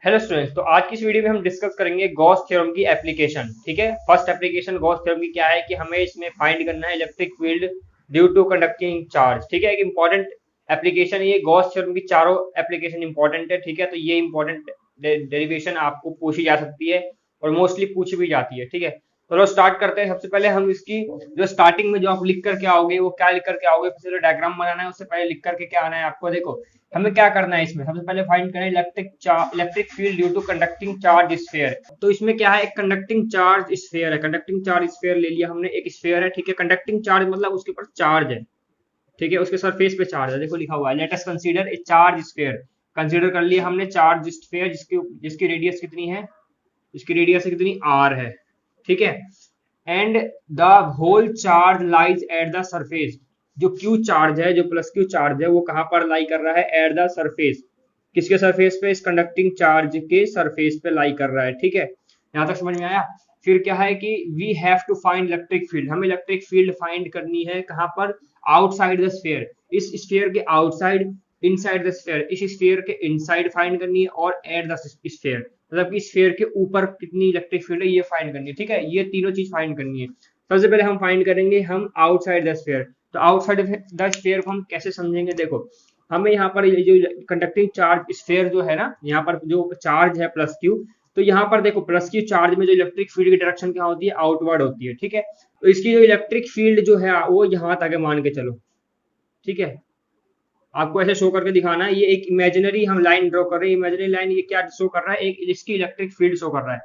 Hello students, तो आज की इस वीडियो में हम डिस्कस करेंगे गॉस थ्योरम की एप्लीकेशन। ठीक है, फर्स्ट एप्लीकेशन गॉस थ्योरम की क्या है कि हमें इसमें फाइंड करना है electric field due to conducting charge. ठीक है, एक इंपॉर्टेंट एप्लीकेशन, ये गॉस थ्योरम की चारों एप्लीकेशन इंपॉर्टेंट है। ठीक है, तो ये इंपॉर्टेंट डेरिवेशन आपको पूछी जा सकती है और मोस्टली पूछी भी जाती है। ठीक है, तो चलो स्टार्ट करते हैं। सबसे पहले हम इसकी जो स्टार्टिंग में जो आप लिख करके आओगे वो क्या लिख करके आओगे, फिर डायग्राम बनाना है, उससे पहले लिख करके क्या आना है आपको। देखो हमें क्या करना है, इसमें सबसे पहले फाइंड करें electric field due to conducting charge sphere. तो इसमें क्या है, एक कंडक्टिंग चार्ज स्फीयर है। कंडक्टिंग चार्ज स्फीयर ले लिया हमने, एक स्फीयर है। ठीक है, कंडक्टिंग चार्ज मतलब उसके ऊपर चार्ज है। ठीक है, उसके सरफेस पे चार्ज है, देखो लिखा हुआ है let us consider a charge sphere. Consider कर लिया हमने चार्ज स्फीयर जिसकी जिसकी रेडियस कितनी है, इसकी रेडियस कितनी आर है। ठीक है, and the whole charge lies at the surface. जो क्यू चार्ज है, जो प्लस क्यू चार्ज है, वो कहां पर लाई कर रहा है, एट द सरफेस। किसके सरफेस पे, इस कंडक्टिंग चार्ज के सरफेस पे लाई कर रहा है। ठीक है, यहां तक समझ में आया। फिर क्या है कि we have to find electric field, हमें इलेक्ट्रिक फील्ड फाइंड करनी है कहां पर, आउटसाइड द स्फीयर। इस स्फीयर के आउटसाइड, इनसाइड द स्फीयर, इस स्फीयर के इनसाइड फाइंड करनी है, और एट द स्फीयर मतलब कि स्फीयर के ऊपर कितनी इलेक्ट्रिक फील्ड है ये फाइंड करनी है। ठीक है, ये तीनों चीज फाइंड करनी है। सबसे पहले हम फाइंड करेंगे हम आउटसाइड द स्फीयर। तो आउटसाइड द स्फीयर को हम कैसे समझेंगे, देखो हमें यहाँ पर ये जो कंडक्टिंग चार्ज स्फीयर जो है ना, यहाँ पर जो चार्ज है प्लस क्यू, तो यहाँ पर देखो प्लस क्यू चार्ज में जो इलेक्ट्रिक फील्ड की डायरेक्शन क्या होती है, आउटवर्ड होती है। ठीक है, तो इसकी जो इलेक्ट्रिक फील्ड जो है वो यहाँ तक है मान के चलो। ठीक है, आपको ऐसे शो करके दिखाना है, ये एक इमेजिनरी हम लाइन ड्रॉ कर रहे हैं। इमेजिनरी लाइन ये क्या शो कर रहा है, एक इसकी इलेक्ट्रिक फील्ड शो कर रहा है।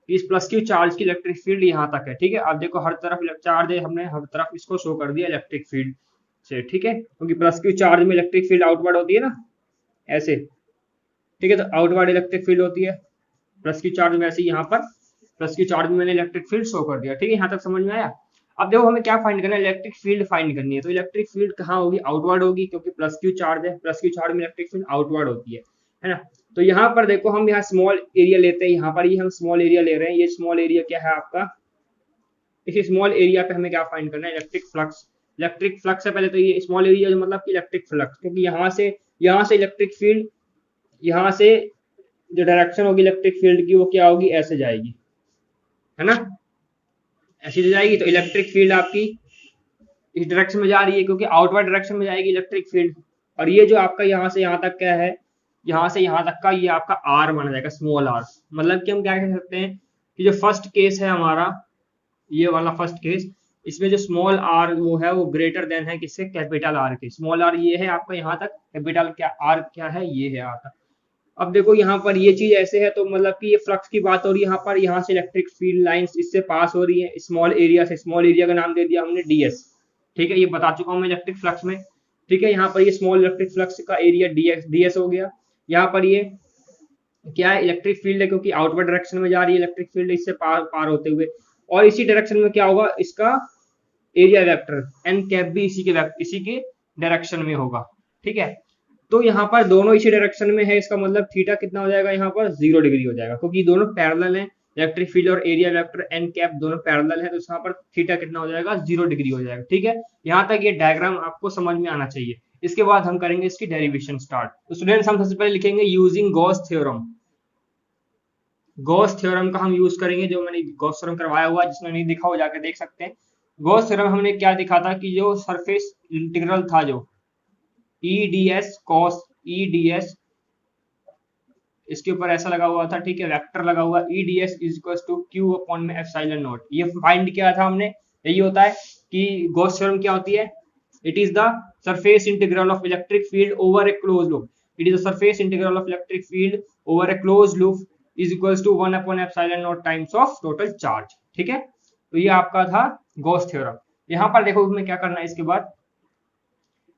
इस प्लस क्यू चार्ज की इलेक्ट्रिक फील्ड यहाँ तक है। ठीक है, अब देखो हर तरफ चार्ज है, हमने हर तरफ इसको शो कर दिया इलेक्ट्रिक फील्ड से। ठीक है, क्योंकि प्लस क्यू चार्ज में इलेक्ट्रिक फील्ड आउटवर्ड होती है ना, ऐसे। ठीक है, तो आउटवर्ड इलेक्ट्रिक फील्ड होती है प्लस क्यू चार्ज में, ऐसे यहाँ पर प्लस क्यू चार्ज में मैंने इलेक्ट्रिक फील्ड शो कर दिया। ठीक है, यहाँ तक समझ में आया। अब देखो हमें क्या फाइंड करना है, इलेक्ट्रिक फील्ड फाइंड करनी है। तो इलेक्ट्रिक फील्ड कहाँ होगी, आउटवर्ड होगी, क्योंकि प्लस क्यू चार्ज है, प्लस क्यू चार्ज में इलेक्ट्रिक फील्ड आउटवर्ड होती है ना। तो यहाँ पर देखो हम यहाँ स्मॉल एरिया लेते हैं, यहाँ पर ही हम स्मॉल एरिया ले रहे हैं। ये स्मॉल एरिया क्या है आपका, इस स्मॉल एरिया पे हमें क्या फाइंड करना है, इलेक्ट्रिक फ्लक्स। इलेक्ट्रिक फ्लक्स से पहले तो ये स्मॉल एरिया जो मतलब कि इलेक्ट्रिक फ्लक्स, क्योंकि यहाँ से इलेक्ट्रिक फील्ड, यहाँ से जो डायरेक्शन होगी इलेक्ट्रिक फील्ड की वो क्या होगी, ऐसे जाएगी, है ना, ऐसी जाएगी। तो इलेक्ट्रिक फील्ड आपकी इस डायरेक्शन में जा रही है, क्योंकि आउटवर्ड डायरेक्शन में जाएगी इलेक्ट्रिक फील्ड। और ये जो आपका यहाँ से यहाँ तक क्या है, यहाँ से यहाँ तक का ये आपका आर माना जाएगा, स्मॉल आर। मतलब कि हम क्या कह सकते हैं कि जो फर्स्ट केस है हमारा, ये वाला फर्स्ट केस, इसमें जो स्मॉल आर वो है वो ग्रेटर देन है किससे, कैपिटल आर के। स्मॉल आर ये है आपका यहाँ तक, कैपिटल क्या आर क्या है, ये है आर तक। अब देखो यहाँ पर ये चीज ऐसे है, तो मतलब कि ये फ्लक्स की बात हो रही है यहाँ पर, यहाँ से इलेक्ट्रिक फील्ड लाइंस इससे पास हो रही है स्मॉल एरिया से। स्मॉल एरिया का नाम दे दिया हमने डीएस। ठीक है, ये बता चुका हूँ मैं इलेक्ट्रिक फ्लक्स में। ठीक है, यहाँ पर ये स्मॉल इलेक्ट्रिक फ्लक्स का एरिया डीएस हो गया। यहाँ पर ये क्या है, इलेक्ट्रिक फील्ड है, क्योंकि आउटवर्ड डायरेक्शन में जा रही है इलेक्ट्रिक फील्ड इससे पार होते हुए। और इसी डायरेक्शन में क्या होगा, इसका एरिया वेक्टर एन कैप भी इसी के डायरेक्शन में होगा। ठीक है, तो यहाँ पर दोनों इसी डायरेक्शन में है, इसका मतलब थीटा कितना हो जाएगा, यहाँ पर 0 डिग्री हो जाएगा, क्योंकि दोनों पैरेलल हैं। इलेक्ट्रिक फील्ड और एरिया वेक्टर एन कैप दोनों पैरेलल है, तो यहाँ पर थीटा कितना हो जाएगा, 0 डिग्री हो जाएगा। ठीक है, यहाँ तक ये डायग्राम आपको समझ में आना चाहिए। इसके बाद हम करेंगे इसकी डेरिवेशन स्टार्ट। तो स्टूडेंट्स हम सबसे पहले लिखेंगे using Gauss theorem. Gauss theorem का हम यूज करेंगे, जो मैंने गॉस थ्योरम करवाया हुआ है, जिसमें नहीं दिखा हो जाकर देख सकते हैं। गॉस थ्योरम हमने क्या दिखा था कि जो सरफेस इंटीग्रल था, जो ई डी एस कॉस ई डी एस, इसके ऊपर ऐसा लगा हुआ था। ठीक है, वेक्टर लगा हुआ, E D S is equal to Q upon में एप्सिलॉन नॉट। ये फाइंड किया था हमने। यही होता है कि गॉस थ्योरम क्या होती है, it is the surface integral of electric field over a close loop. It is the surface integral of electric field over a close loop is equal to 1 upon epsilon naught times of total charge. ठीक है, तो ये आपका था Gauss theorem. यहाँ पर देखो हमें क्या करना है, इसके बाद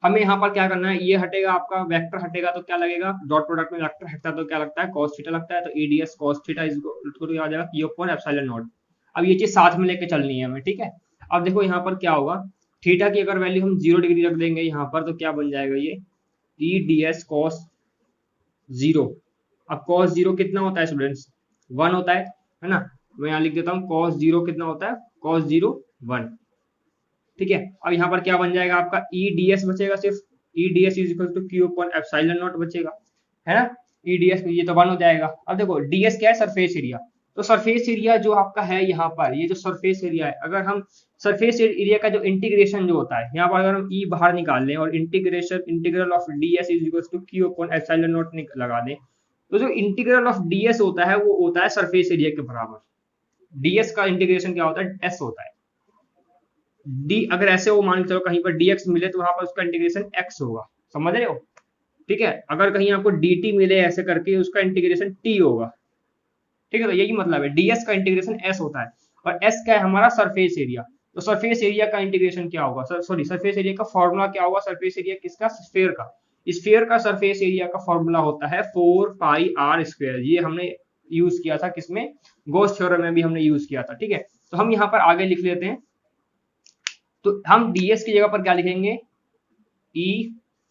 हमें यहाँ पर क्या करना है, ये हटेगा आपका वेक्टर हटेगा तो क्या लगेगा, डॉट प्रोडक्ट में वेक्टर हटता है तो क्या लगता है, cos थीटा लगता है। तो EDS cos theta is equal to आ जाएगा q अपॉन एप्सिलॉन नॉट। अब ये चीज साथ में लेके चलनी है हमें। ठीक है, अब देखो यहाँ पर क्या होगा, थीटा की अगर वैल्यू हम 0 डिग्री रख देंगे यहाँ पर, तो क्या बन जाएगा ये ईडीएस cos 0। अब cos 0 कितना होता है स्टूडेंट्स, 1 होता है ना। मैं यहाँ लिख देता हूँ cos 0 कितना होता है, cos 0 1। ठीक है, अब यहाँ पर क्या बन जाएगा आपका ई डी एस बचेगा, सिर्फ E D S is equal to Q upon epsilon naught बचेगा, है ना। ईडीएस ये तो 1 हो जाएगा। अब देखो डीएस क्या है, सरफेस एरिया। तो सरफेस एरिया जो आपका है यहाँ पर, ये जो सरफेस एरिया है, अगर हम सरफेस एरिया का जो इंटीग्रेशन जो होता है यहाँ पर, अगर हम ई बाहर निकाल लें और integral of D S is equal to Q upon epsilon naught लगा दें, तो जो इंटीग्रल ऑफ डीएस होता है वो होता है सरफेस एरिया के बराबर। डीएस का इंटीग्रेशन क्या होता है, एस होता है। डी अगर ऐसे वो मान के चलो कहीं पर डीएक्स मिले तो वहां पर उसका इंटीग्रेशन एक्स होगा, समझ रहे हो? ठीक है, अगर कहीं आपको dt मिले ऐसे करके उसका इंटीग्रेशन t होगा। ठीक है, तो यही मतलब है, ds का इंटीग्रेशन s होता है और s क्या है हमारा, सरफेस एरिया। तो सरफेस एरिया का इंटीग्रेशन क्या होगा, सॉरी सरफेस एरिया का फॉर्मूला क्या होगा, सरफेस एरिया किसका, स्फीयर का। स्फीयर का सरफेस एरिया का फॉर्मूला होता है 4πr²। ये हमने यूज किया था किसमें, गॉस थ्योरम में भी हमने यूज किया था। ठीक है, तो हम यहाँ पर आगे लिख लेते हैं। तो हम ds की जगह पर क्या लिखेंगे, e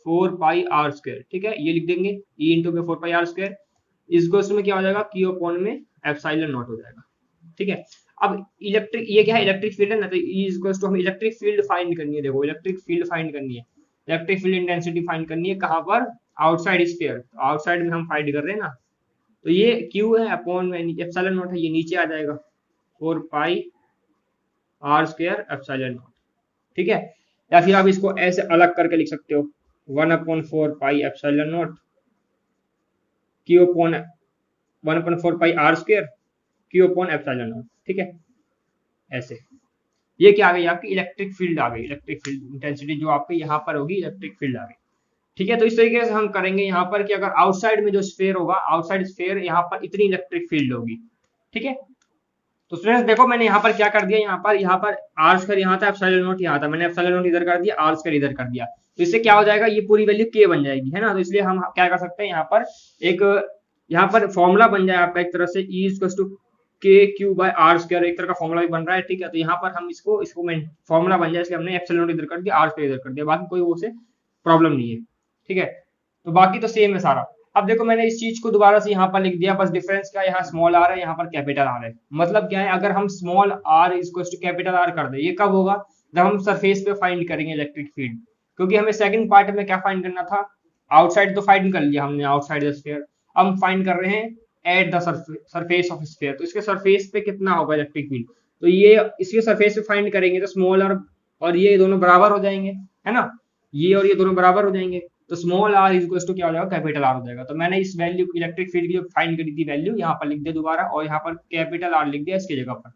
4πr²। ठीक है, ये लिख देंगे e इंटू में 4πr²। इस गोस में क्या हो जाएगा, क्यू अपॉन में एप्सिलॉन नॉट हो जाएगा। ठीक है, अब इलेक्ट्रिक, ये क्या है, इलेक्ट्रिक फील्ड है ना, तो ई इज इक्वल टू हम इलेक्ट्रिक फील्ड फाइंड करनी है। देखो इलेक्ट्रिक फील्ड फाइंड करनी है, इलेक्ट्रिक फील्ड इंटेंसिटी फाइंड करनी है, कहाँ पर, आउटसाइड स्फीयर। आउटसाइड में हम फाइंड कर रहे हैं ना, तो ये क्यू है अपॉन में एप्सिलॉन नॉट है, ये नीचे आ जाएगा 4πr² एप्सिलॉन नॉट। ठीक है, या फिर आप इसको ऐसे अलग करके लिख सकते हो, 1/4 epsilon not Q upon 1/4 Q upon epsilon not. ठीक है, ऐसे ये क्या आ गई आपकी, इलेक्ट्रिक फील्ड आ गई। इलेक्ट्रिक फील्ड इंटेंसिटी जो आपकी यहाँ पर होगी, इलेक्ट्रिक फील्ड आ गई। ठीक है, तो इस तरीके से हम करेंगे यहाँ पर कि अगर आउटसाइड में जो स्फीयर होगा, आउटसाइड स्फीयर यहाँ पर इतनी इलेक्ट्रिक फील्ड होगी। ठीक है, तो स्टूडेंट्स देखो मैंने यहाँ पर क्या कर दिया, यहाँ पर आर स्क्वायर यहाँ था, एप्सिलॉन नॉट यहाँ था, मैंने एप्सिलॉन नॉट इधर कर दिया, आर स्क्वायर इधर कर दिया। तो इससे क्या हो जाएगा, ये पूरी वैल्यू के बन जाएगी, है ना। तो इसलिए हम क्या कर सकते हैं, यहाँ पर एक यहाँ पर फॉर्मूला बन जाए आपका एक तरह से, ई इक्वल टू के क्यू बाय आर स्क्वायर, एक तरह का फॉर्मूला भी बन रहा है। ठीक है, तो यहाँ पर हम इसको फॉर्मूला बन जाए, इसलिए हमने एप्सिलॉन नॉट इधर कर दिया, आर स्क्वायर इधर कर दिया, बाकी कोई वो से प्रॉब्लम नहीं है। ठीक है, तो बाकी तो सेम है सारा। अब देखो मैंने इस चीज को दोबारा से यहाँ पर लिख दिया, बस डिफरेंस क्या है, यहाँ स्मॉल आर है, यहाँ पर कैपिटल आर है। मतलब क्या है, अगर हम small R equal to capital R कर दे, ये कब होगा, जब हम सरफेस पे फाइंड करेंगे इलेक्ट्रिक फील्ड। क्योंकि हमें सेकंड पार्ट में क्या फाइंड करना था, आउटसाइड तो फाइंड कर लिया हमने, आउटसाइड द स्फीयर। अब हम फाइंड कर रहे हैं eight the surface of sphere, तो इसके सरफेस पे कितना होगा इलेक्ट्रिक फील्ड। तो ये इसके सरफेस पे फाइंड करेंगे तो स्मॉल आर और ये दोनों बराबर हो जाएंगे, है ना, ये और ये दोनों बराबर हो जाएंगे। तो small R is equal to क्या हो जाएगा, कैपिटल आर हो जाएगा। तो मैंने इस वैल्यू इलेक्ट्रिक फील्ड की जो फाइंड करी थी वैल्यू यहाँ पर लिख दिया दोबारा, और यहाँ पर कैपिटल आर लिख दिया, इसकी जगह पर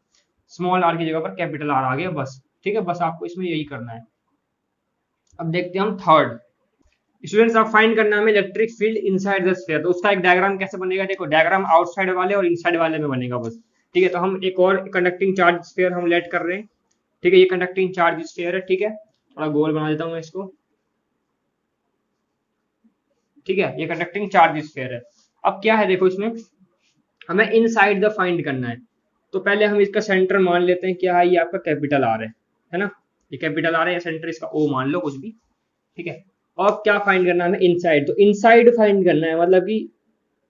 स्मॉल आर की जगह पर कैपिटल आर आ गया, बस। ठीक है, बस आपको इसमें यही करना है। अब देखते हैं हम थर्ड। स्टूडेंट्स आप फाइंड करना है electric field inside the sphere. तो उसका एक डायग्राम कैसे बनेगा, देखो डायग्राम आउटसाइड वाले और इनसाइड वाले में बनेगा बस। ठीक है, तो हम एक और कंडक्टिंग चार्ज स्फीयर हम लेट कर रहे हैं। ठीक है, ये कंडक्टिंग चार्ज स्फीयर है। ठीक है, थोड़ा गोल बना देता हूँ मैं इसको। ठीक है, ये कंडक्टिंग चार्ज स्फीयर है। अब क्या है, देखो इसमें हमें इनसाइड द फाइंड करना है। तो पहले हम इसका सेंटर मान लेते हैं, क्या है, ये आपका कैपिटल आर है ना, ये कैपिटल आर है, सेंटर इसका ओ मान लो कुछ भी। ठीक है, और क्या फाइंड करना है, इनसाइड। तो इनसाइड फाइंड करना है, मतलब कि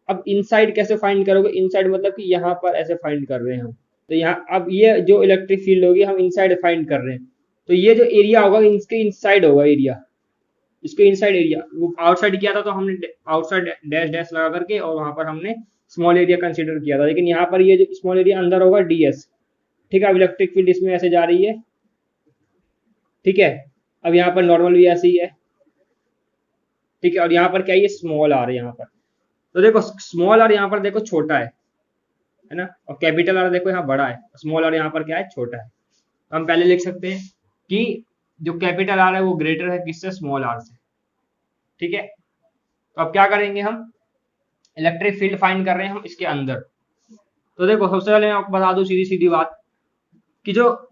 अब इनसाइड कैसे फाइंड करोगे, इनसाइड मतलब कि यहाँ पर ऐसे फाइंड कर रहे हैं हम। तो यहाँ अब ये जो इलेक्ट्रिक फील्ड होगी हम इनसाइड फाइंड कर रहे हैं, तो ये जो एरिया होगा इसके इनसाइड होगा एरिया, इसके इनसाइड एरिया। वो आउटसाइड किया था तो हमने आउटसाइड डैश डैश लगा करके और वहां पर हमने स्मॉल एरिया कंसीडर किया था, लेकिन यहाँ पर ये जो स्मॉल एरिया अंदर होगा ds। ठीक है, अब इलेक्ट्रिक फील्ड इसमें ऐसे जा रही है। ठीक है, अब यहाँ पर नॉर्मल भी ऐसे ही है। ठीक है, और यहाँ पर क्या है, स्मॉल आर यहाँ पर। तो देखो स्मॉल आर यहाँ पर देखो छोटा है ना, और कैपिटल आर देखो यहाँ बड़ा है, स्मॉल आर यहाँ पर क्या है, छोटा है। तो हम पहले लिख सकते हैं कि जो कैपिटल आर है वो ग्रेटर है किससे, स्मॉल आर से। ठीक है, तो अब क्या करेंगे, हम इलेक्ट्रिक फील्ड फाइंड कर रहे हैं हम इसके अंदर। तो देखो सबसे पहले मैं आपको बता दूं सीधी सीधी बात कि जो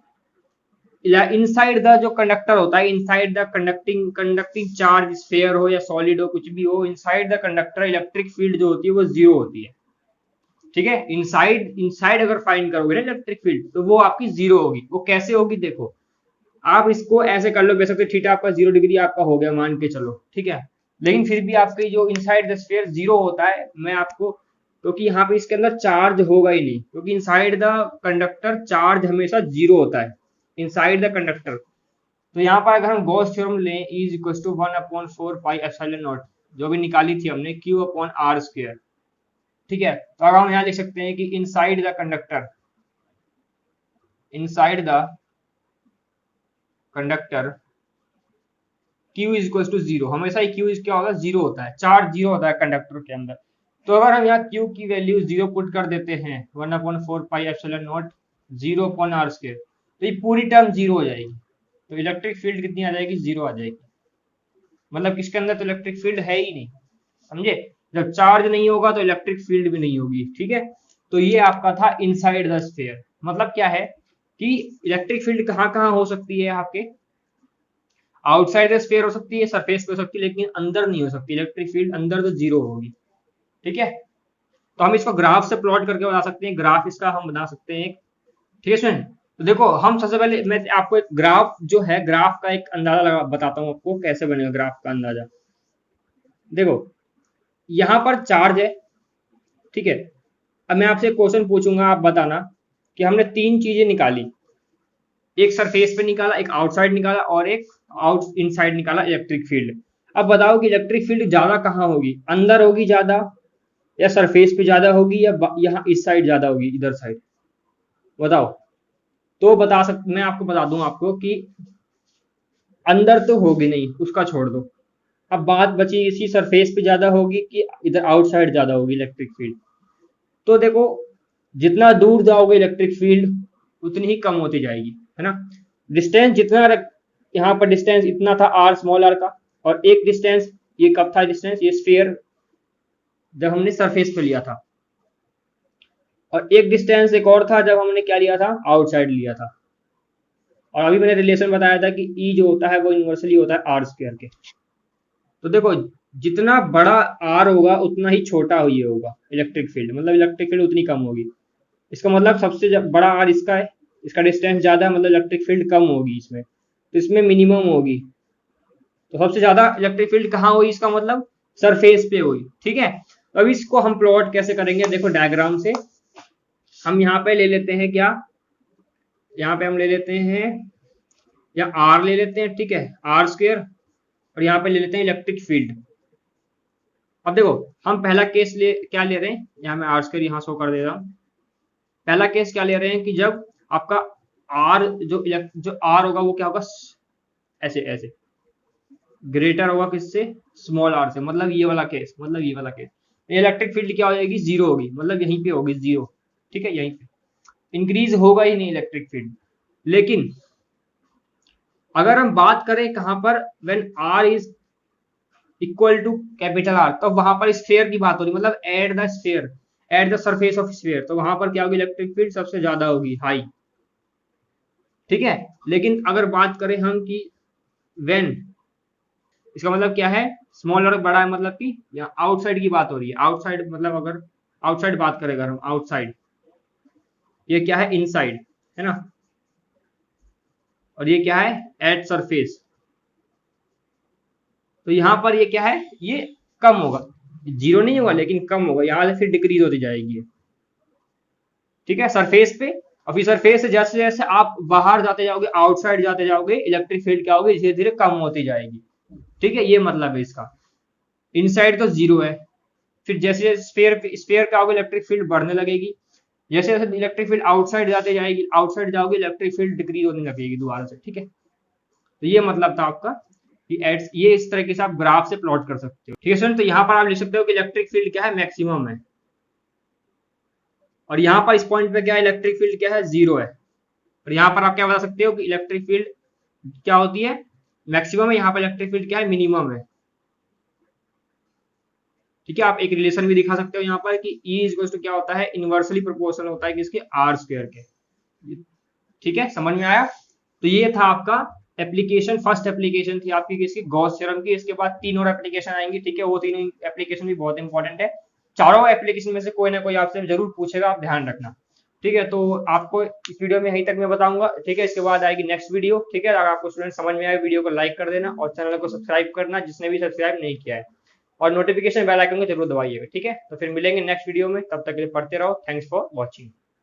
इनसाइड द जो कंडक्टर होता है, inside the conducting charge sphere हो या सॉलिड हो, कुछ भी हो, inside the conductor electric field जो होती है वो जीरो होती है। ठीक है, इनसाइड अगर फाइंड करोगे ना इलेक्ट्रिक फील्ड तो वो आपकी जीरो होगी। वो कैसे होगी, देखो आप इसको ऐसे कर लो, बेशक थीटा आपका 0 डिग्री आपका हो गया मान के चलो। ठीक है, लेकिन फिर भी आपकी जो इनसाइड द स्फीयर जीरो होता है, मैं आपको, क्योंकि यहाँ पे इसके अंदर चार्ज होगा ही नहीं, क्योंकि इनसाइड द कंडक्टर चार्ज हमेशा जीरो होता है इनसाइड द कंडक्टर। तो यहाँ पर अगर हम गॉस थ्योरम लें, E equal to 1/4 pi epsilon naught, जो भी निकाली थी हमने Q अपॉन आर स्क्वायर, ठीक है। तो अब हम यहाँ लिख सकते हैं कि inside the conductor, inside the conductor Q is equal to zero, हमेशा ही Q क्या होता है, जीरो होता है, चार्ज जीरो होता है कंडक्टर के अंदर। तो अगर हम यहाँ Q की वैल्यू जीरो पुट कर देते हैं 1/4 pi epsilon naught zero upon R square, तो ये पूरी टर्म जीरो हो जाएगी। तो इलेक्ट्रिक फील्ड कितनी आ जाएगी, जीरो आ जाएगी। मतलब किसके अंदर तो इलेक्ट्रिक फील्ड है ही नहीं, समझे। जब चार्ज नहीं होगा तो इलेक्ट्रिक फील्ड भी नहीं होगी, ठीक है। तो ये आपका था इनसाइड द स्फीयर। मतलब क्या है कि इलेक्ट्रिक फील्ड कहाँ कहाँ हो सकती है आपके, आउटसाइड द स्फीयर हो सकती है, सरफेस पे हो सकती है, लेकिन अंदर नहीं हो सकती इलेक्ट्रिक फील्ड, अंदर तो जीरो होगी, ठीक है। तो हम इसको ग्राफ से प्लॉट करके बता सकते हैं, ग्राफ इसका हम बना सकते हैं, ठीक है स्टूडेंट। तो देखो हम सबसे पहले मैं आपको एक ग्राफ जो है, ग्राफ का एक अंदाजा लगा बताता हूँ आपको कैसे बनेगा ग्राफ का अंदाजा। देखो यहाँ पर चार्ज है, ठीक है। अब मैं आपसे क्वेश्चन पूछूंगा, आप बताना कि हमने तीन चीजें निकाली, एक सरफेस पे निकाला, एक आउटसाइड निकाला और एक आउट इनसाइड निकाला इलेक्ट्रिक फील्ड। अब बताओ कि इलेक्ट्रिक फील्ड ज्यादा कहाँ होगी, अंदर होगी ज्यादा, या सरफेस पे ज्यादा होगी, या यहाँ इस साइड ज्यादा होगी, इधर साइड, बताओ। तो मैं आपको बता दूं आपको कि अंदर तो होगी नहीं, उसका छोड़ दो। अब बात बची इसी सरफेस पे ज्यादा होगी कि इधर आउटसाइड ज्यादा होगी इलेक्ट्रिक फील्ड। तो देखो जितना दूर जाओगे इलेक्ट्रिक फील्ड उतनी ही कम होती जाएगी, है ना। डिस्टेंस जितना यहाँ पर डिस्टेंस इतना था आर स्मॉल आर का, और एक डिस्टेंस ये कब था डिस्टेंस, ये स्फीयर जब हमने सरफेस पे लिया था, और एक डिस्टेंस एक और था जब हमने क्या लिया था, आउटसाइड लिया था। और अभी मैंने रिलेशन बताया था कि ई जो होता है वो यूनिवर्सली होता है आर स्क्वायर के। तो देखो जितना बड़ा आर होगा उतना ही छोटा ये होगा इलेक्ट्रिक फील्ड, मतलब इलेक्ट्रिक फील्ड उतनी कम होगी। इसका मतलब सबसे बड़ा आर इसका है, इसका डिस्टेंस ज्यादा है, मतलब इलेक्ट्रिक फील्ड कम होगी इसमें, तो इसमें मिनिमम होगी। तो सबसे ज्यादा इलेक्ट्रिक फील्ड कहाँ हुई, इसका मतलब सरफेस पे हुई, ठीक है। तो अब इसको हम प्लॉट कैसे करेंगे, देखो डायग्राम से हम यहाँ पे ले लेते हैं क्या, यहाँ पे हम ले लेते हैं या आर ले लेते हैं, ठीक है, आर स्क्वायर, और यहाँ पे ले लेते हैं इलेक्ट्रिक फील्ड। अब देखो हम पहला केस क्या ले रहे हैं, यहाँ मैं आर स्क्वायर यहाँ शो कर दे रहा हूँ। पहला केस क्या ले रहे हैं कि जब आपका आर जो आर होगा वो क्या होगा, ऐसे ऐसे ग्रेटर होगा किससे, स्मॉल आर से, मतलब ये वाला केस, मतलब ये वाला केस। इलेक्ट्रिक फील्ड क्या हो जाएगी, जीरो होगी, मतलब यहीं पे होगी जीरो, ठीक है, यहीं पे इंक्रीज होगा ही नहीं इलेक्ट्रिक फील्ड। लेकिन अगर हम बात करें कहां पर, when R is equal to capital R, तो वहां पर स्फीयर की बात हो रही, मतलब at the sphere, at the surface of sphere, तो वहां पर क्या होगी, इलेक्ट्रिक फील्ड सबसे ज्यादा होगी, हाई, ठीक है। लेकिन अगर बात करें हम कि व्हेन, इसका मतलब क्या है, स्मॉल और बड़ा है, मतलब कि यहाँ आउटसाइड की बात हो रही है, आउटसाइड मतलब अगर आउटसाइड बात करें अगर हम आउटसाइड, ये क्या है, इनसाइड, है ना, और ये क्या है, एट सरफेस। तो यहाँ पर ये क्या है, ये कम होगा, जीरो नहीं होगा लेकिन कम होगा, यहाँ से फिर डिक्रीज होती जाएगी, ठीक है, सरफेस पे। और फिर सरफेस से जैसे जैसे आप बाहर जाते जाओगे, आउटसाइड जाते जाओगे, इलेक्ट्रिक फील्ड क्या होगी, धीरे धीरे कम होती जाएगी, ठीक है, ये मतलब है इसका। इनसाइड तो जीरो है, फिर जैसे जैसे स्फीयर पे आओगे इलेक्ट्रिक फील्ड बढ़ने लगेगी, जैसे जैसे इलेक्ट्रिक फील्ड आउटसाइड जाते जाएगी, आउटसाइड जाओगे इलेक्ट्रिक फील्ड डिक्रीज होने लगेगी दोबारा से, ठीक है। तो ये मतलब था आपका कि ये इस तरीके से आप ग्राफ से प्लॉट कर सकते हो, ठीक है स्टूडेंट। तो यहाँ पर आप लिख सकते हो कि इलेक्ट्रिक फील्ड क्या है, मैक्सिमम है, और यहाँ पर इस पॉइंट पे क्या है, इलेक्ट्रिक फील्ड क्या है, जीरो है। और यहाँ पर आप क्या बता सकते हो कि इलेक्ट्रिक फील्ड क्या होती है, मैक्सिमम है, यहाँ पर इलेक्ट्रिक फील्ड क्या है, मिनिमम है, ठीक है। आप एक रिलेशन भी दिखा सकते हो यहाँ पर कि E इक्वल टू क्या होता है, इनवर्सली प्रोपोर्शनल होता है किसके, आर स्क्वायर के, ठीक है, समझ में आया। तो ये था आपका एप्लीकेशन, फर्स्ट एप्लीकेशन थी आपकी किसकी, गॉस थ्योरम की। इसके बाद तीन और एप्लीकेशन आएंगी, ठीक है, वो तीनों एप्लीकेशन भी बहुत इंपॉर्टेंट है। चारों एप्लीकेशन में से कोई ना कोई आपसे जरूर पूछेगा, आप ध्यान रखना, ठीक है। तो आपको इस वीडियो में यहीं तक मैं बताऊंगा, ठीक है। इसके बाद आएगी नेक्स्ट वीडियो, ठीक है। अगर आपको स्टूडेंट समझ में आए वीडियो को लाइक कर देना और चैनल को सब्सक्राइब करना जिसने भी सब्सक्राइब नहीं किया है, और नोटिफिकेशन बेल आइकन को जरूर दबाइएगा, ठीक है। तो फिर मिलेंगे नेक्स्ट वीडियो में, तब तक के लिए पढ़ते रहो। Thanks for watching.